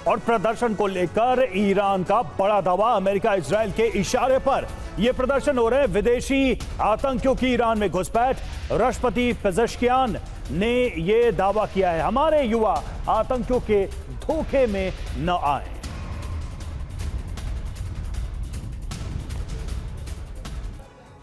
और प्रदर्शन को लेकर ईरान का बड़ा दावा अमेरिका इजरायल के इशारे पर यह प्रदर्शन हो रहे हैं। विदेशी आतंकियों की ईरान में घुसपैठ। राष्ट्रपति पेजेश्कियान ने यह दावा किया है, हमारे युवा आतंकियों के धोखे में न आए।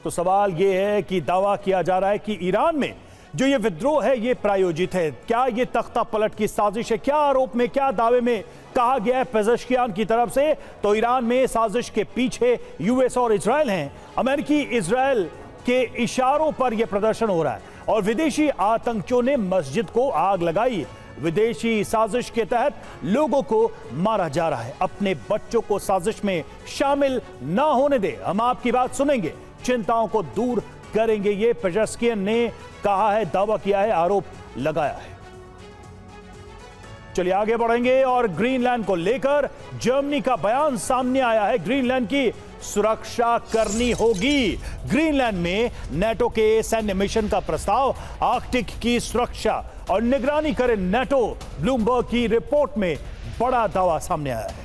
तो सवाल यह है कि दावा किया जा रहा है कि ईरान में जो ये विद्रोह है ये प्रायोजित है। क्या ये तख्ता पलट की साजिश है? क्या आरोप में, क्या दावे में कहा गया है पेजेश्कियान की तरफ से? तो ईरान में साजिश के पीछे यूएस और इजरायल हैं। अमेरिकी इजरायल के इशारों पर यह प्रदर्शन हो रहा है और विदेशी आतंकियों ने मस्जिद को आग लगाई। विदेशी साजिश के तहत लोगों को मारा जा रहा है। अपने बच्चों को साजिश में शामिल ना होने दे। हम आपकी बात सुनेंगे, चिंताओं को दूर करेंगे, ये पेजेश्कियान ने कहा है, दावा किया है, आरोप लगाया है। चलिए आगे बढ़ेंगे और ग्रीनलैंड को लेकर जर्मनी का बयान सामने आया है। ग्रीनलैंड की सुरक्षा करनी होगी। ग्रीनलैंड में नेटो के सैन्य मिशन का प्रस्ताव, आर्कटिक की सुरक्षा और निगरानी करे नेटो। ब्लूमबर्ग की रिपोर्ट में बड़ा दावा सामने आया है।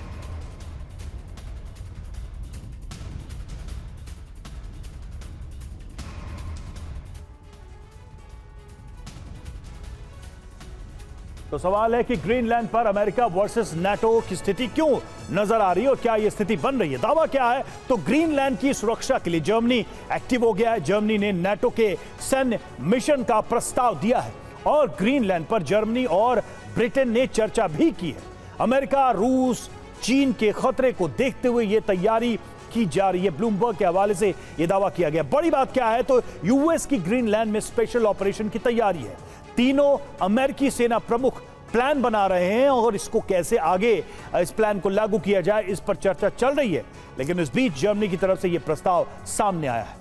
तो सवाल है कि ग्रीनलैंड पर अमेरिका वर्सेस नेटो की स्थिति क्यों नजर आ रही है और क्या यह स्थिति बन रही है? दावा क्या है? तो ग्रीनलैंड की सुरक्षा के लिए जर्मनी एक्टिव हो गया है। जर्मनी ने नेटो के सैन्य मिशन का प्रस्ताव दिया है और ग्रीनलैंड पर जर्मनी और ब्रिटेन ने चर्चा भी की है। अमेरिका, रूस, चीन के खतरे को देखते हुए यह तैयारी की जा रही है। ब्लूमबर्ग के हवाले से यह दावा किया गया। बड़ी बात क्या है? तो यूएस की ग्रीनलैंड में स्पेशल ऑपरेशन की तैयारी है। तीनों अमेरिकी सेना प्रमुख प्लान बना रहे हैं और इसको कैसे आगे इस प्लान को लागू किया जाए, इस पर चर्चा चल रही है। लेकिन इस बीच जर्मनी की तरफ से यह प्रस्ताव सामने आया है।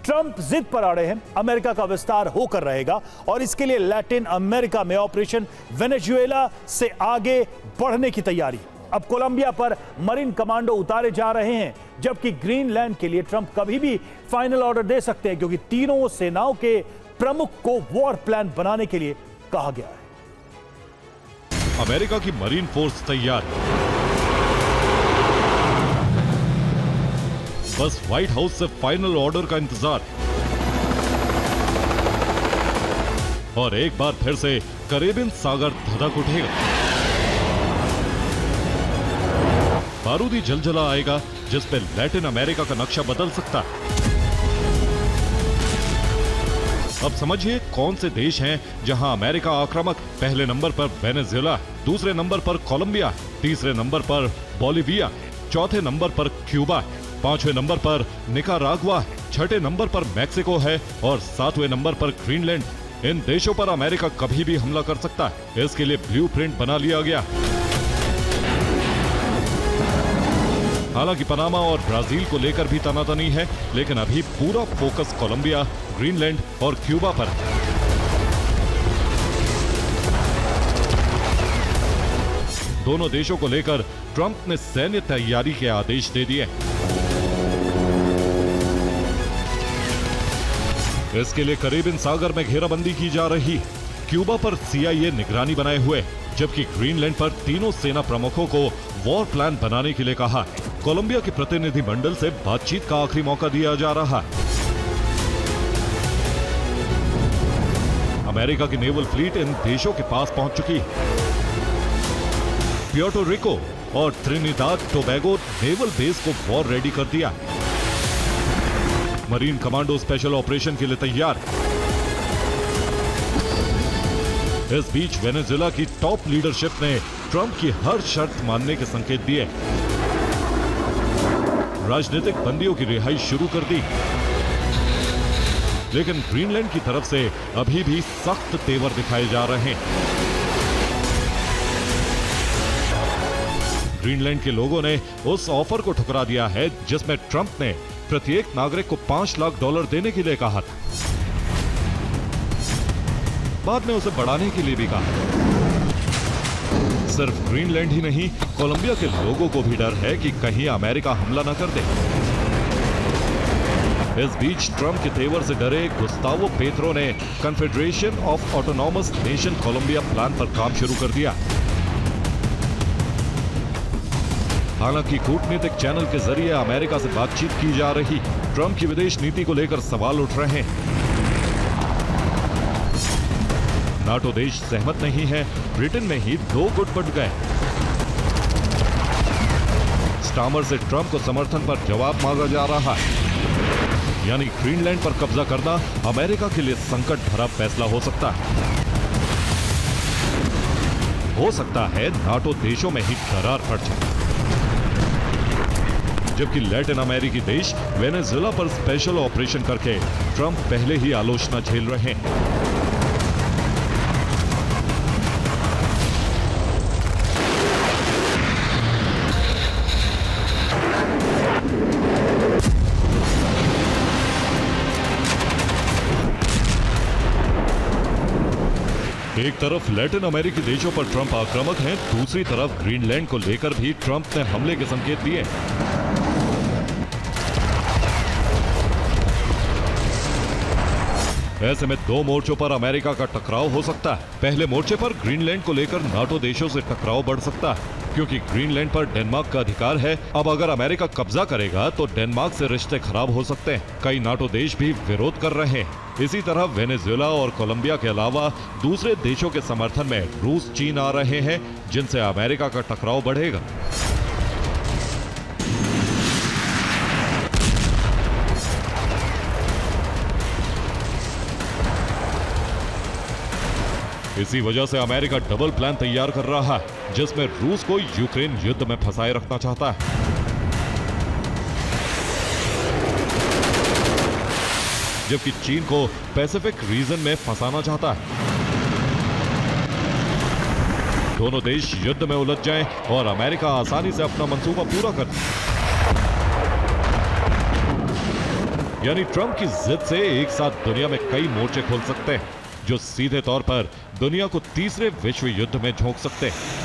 ट्रंप जिद पर अड़े हैं, अमेरिका का विस्तार होकर रहेगा और इसके लिए लैटिन अमेरिका में ऑपरेशन वेनेजुएला से आगे बढ़ने की तैयारी। अब कोलंबिया पर मरीन कमांडो उतारे जा रहे हैं, जबकि ग्रीनलैंड के लिए ट्रंप कभी भी फाइनल ऑर्डर दे सकते हैं, क्योंकि तीनों सेनाओं के प्रमुख को वॉर प्लान बनाने के लिए कहा गया है। अमेरिका की मरीन फोर्स तैयार, बस व्हाइट हाउस से फाइनल ऑर्डर का इंतजार। और एक बार फिर से कैरेबियन सागर धधक उठेगा। बारूदी जलजला आएगा जिस पे लैटिन अमेरिका का नक्शा बदल सकता है। अब समझिए कौन से देश हैं जहां अमेरिका आक्रामक। पहले नंबर पर वेनेजुएला, दूसरे नंबर पर कोलंबिया, तीसरे नंबर पर बोलिविया, चौथे नंबर पर क्यूबा है, पांचवें नंबर पर निकारागुआ है, छठे नंबर पर मैक्सिको है और सातवें नंबर पर ग्रीनलैंड। इन देशों पर अमेरिका कभी भी हमला कर सकता है। इसके लिए ब्लूप्रिंट बना लिया गया। हालांकि पनामा और ब्राजील को लेकर भी तनातनी है, लेकिन अभी पूरा फोकस कोलंबिया, ग्रीनलैंड और क्यूबा पर है। दोनों देशों को लेकर ट्रंप ने सैन्य तैयारी के आदेश दे दिए। इसके लिए कैरेबियन सागर में घेराबंदी की जा रही है। क्यूबा पर CIA निगरानी बनाए हुए, जबकि ग्रीनलैंड पर तीनों सेना प्रमुखों को वॉर प्लान बनाने के लिए कहा है। कोलंबिया के प्रतिनिधि मंडल से बातचीत का आखिरी मौका दिया जा रहा है। अमेरिका की नेवल फ्लीट इन देशों के पास पहुंच चुकी है। प्यूर्टो रिको और त्रिनिदाद टोबैगो नेवल बेस को वॉर रेडी कर दिया। मरीन कमांडो स्पेशल ऑपरेशन के लिए तैयार। इस बीच वेनेजुएला की टॉप लीडरशिप ने ट्रंप की हर शर्त मानने के संकेत दिए। राजनीतिक बंदियों की रिहाई शुरू कर दी, लेकिन ग्रीनलैंड की तरफ से अभी भी सख्त तेवर दिखाए जा रहे हैं। ग्रीनलैंड के लोगों ने उस ऑफर को ठुकरा दिया है जिसमें ट्रंप ने प्रत्येक नागरिक को $5 लाख देने के लिए कहा था। बाद में उसे बढ़ाने के लिए भी कहा। सिर्फ ग्रीनलैंड ही नहीं, कोलंबिया के लोगों को भी डर है कि कहीं अमेरिका हमला न कर दे। इस बीच ट्रंप के तेवर से डरे गुस्तावो पेत्रो ने confederation of autonomous nation Colombia plan पर काम शुरू कर दिया। हालांकि कूटनीतिक चैनल के जरिए अमेरिका से बातचीत की जा रही। ट्रंप की विदेश नीति को लेकर सवाल उठ रहे हैं। नाटो देश सहमत नहीं है। ब्रिटेन में ही 2 गुट बट गए। स्टामर से ट्रंप को समर्थन पर जवाब मांगा जा रहा है। यानी ग्रीनलैंड पर कब्जा करना अमेरिका के लिए संकट भरा फैसला हो सकता है। हो सकता है नाटो देशों में ही दरार पड़ जाए। जबकि लैटिन अमेरिकी देश वेनेजुएला पर स्पेशल ऑपरेशन करके ट्रंप पहले ही आलोचना झेल रहे हैं। एक तरफ लैटिन अमेरिकी देशों पर ट्रंप आक्रामक हैं, दूसरी तरफ ग्रीनलैंड को लेकर भी ट्रंप ने हमले के संकेत दिए। ऐसे में 2 मोर्चों पर अमेरिका का टकराव हो सकता है। पहले मोर्चे पर ग्रीनलैंड को लेकर नाटो देशों से टकराव बढ़ सकता है, क्योंकि ग्रीनलैंड पर डेनमार्क का अधिकार है। अब अगर अमेरिका कब्जा करेगा तो डेनमार्क से रिश्ते खराब हो सकते हैं। कई नाटो देश भी विरोध कर रहे हैं। इसी तरह वेनेजुएला और कोलंबिया के अलावा दूसरे देशों के समर्थन में रूस, चीन आ रहे हैं, जिनसे अमेरिका का टकराव बढ़ेगा। इसी वजह से अमेरिका डबल प्लान तैयार कर रहा है, जिसमें रूस को यूक्रेन युद्ध में फंसाए रखना चाहता है। जबकि चीन को पैसिफिक रीजन में फंसाना चाहता है। दोनों देश युद्ध में उलझ जाएं और अमेरिका आसानी से अपना मंसूबा पूरा कर दे। यानी ट्रंप की जिद से एक साथ दुनिया में कई मोर्चे खोल सकते हैं, जो सीधे तौर पर दुनिया को तीसरे विश्व युद्ध में झोंक सकते हैं।